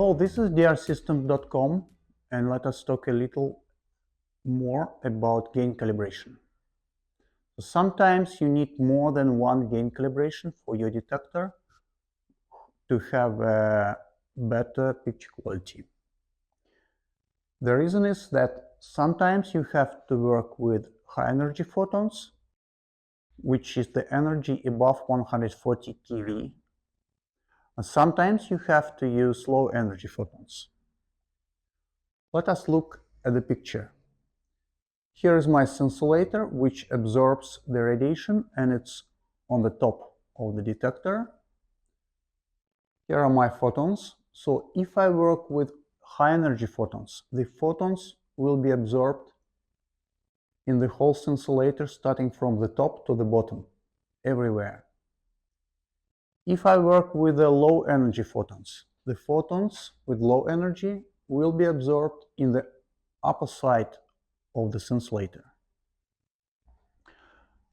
Hello, this is drsystem.com, and let us talk a little more about gain calibration. Sometimes you need more than one gain calibration for your detector to have a better picture quality. The reason is that sometimes you have to work with high energy photons, which is the energy above 140 keV. And sometimes you have to use low energy photons. Let us look at the picture. Here is my scintillator, which absorbs the radiation, and it's on the top of the detector. Here are my photons. So if I work with high energy photons, the photons will be absorbed in the whole scintillator, starting from the top to the bottom, everywhere. If I work with the low energy photons, the photons with low energy will be absorbed in the upper side of the scintillator.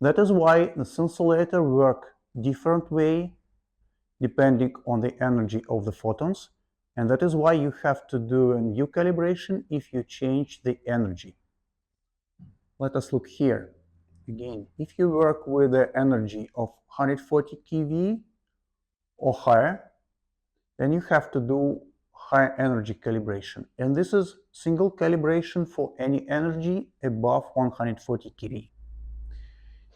That is why the scintillator work different way depending on the energy of the photons, and that is why you have to do a new calibration if you change the energy. Let us look here. Again, if you work with the energy of 140 keV or higher, then you have to do high energy calibration. And this is single calibration for any energy above 140 keV.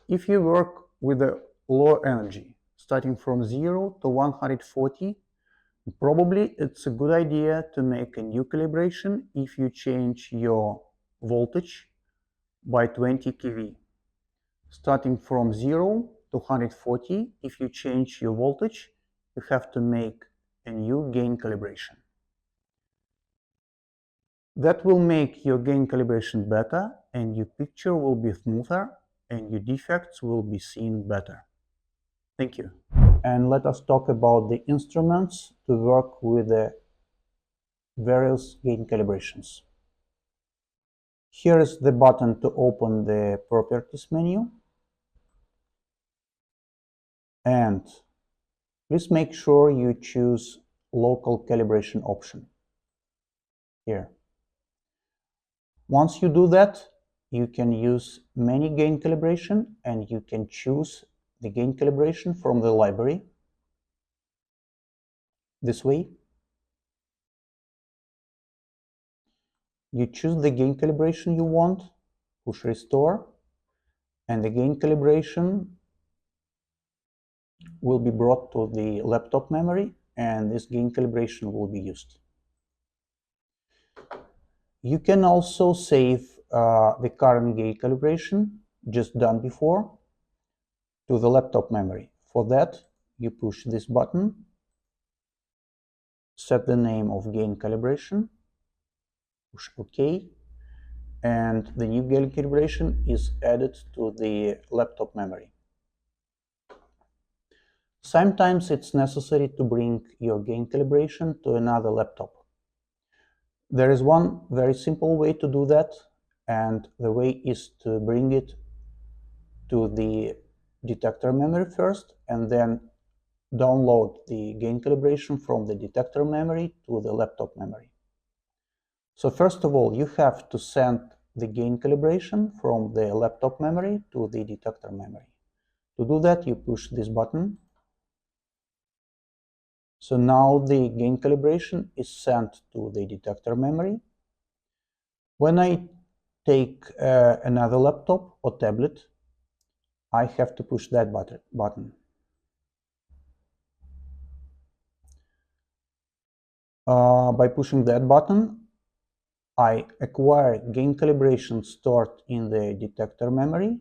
If you work with a low energy, starting from 0 to 140, probably it's a good idea to make a new calibration if you change your voltage by 20 keV. Starting from 0 to 140, if you change your voltage, you have to make a new gain calibration. That will make your gain calibration better, and your picture will be smoother, and your defects will be seen better. Thank you. And let us talk about the instruments to work with the various gain calibrations. Here is the button to open the properties menu. And please make sure you choose local calibration option here. Once you do that, you can use many gain calibration, and you can choose the gain calibration from the library this way. You choose the gain calibration you want, push restore, and the gain calibration will be brought to the laptop memory, and this gain calibration will be used. You can also save the current gain calibration just done before to the laptop memory. For that, you push this button, set the name of gain calibration, push OK, and the new gain calibration is added to the laptop memory. Sometimes it's necessary to bring your gain calibration to another laptop. There is one very simple way to do that, and the way is to bring it to the detector memory first, and then download the gain calibration from the detector memory to the laptop memory. So first of all, you have to send the gain calibration from the laptop memory to the detector memory. To do that, you push this button. So now the gain calibration is sent to the detector memory. When I take another laptop or tablet, I have to push that button. By pushing that button, I acquire gain calibration stored in the detector memory,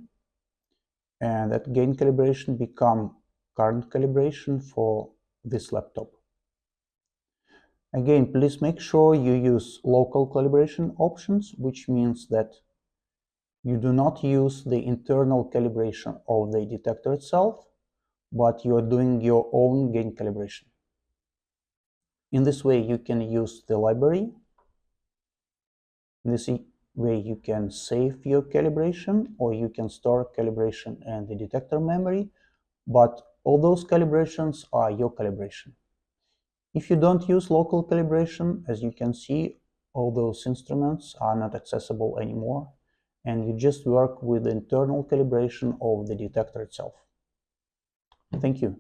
and that gain calibration becomes current calibration for this laptop. Again, please make sure you use local calibration options, which means that you do not use the internal calibration of the detector itself, but you are doing your own gain calibration. In this way, you can use the library. In this way, you can save your calibration, or you can store calibration in the detector memory, but all those calibrations are your calibration. If you don't use local calibration, as you can see, all those instruments are not accessible anymore, and you just work with the internal calibration of the detector itself. Thank you.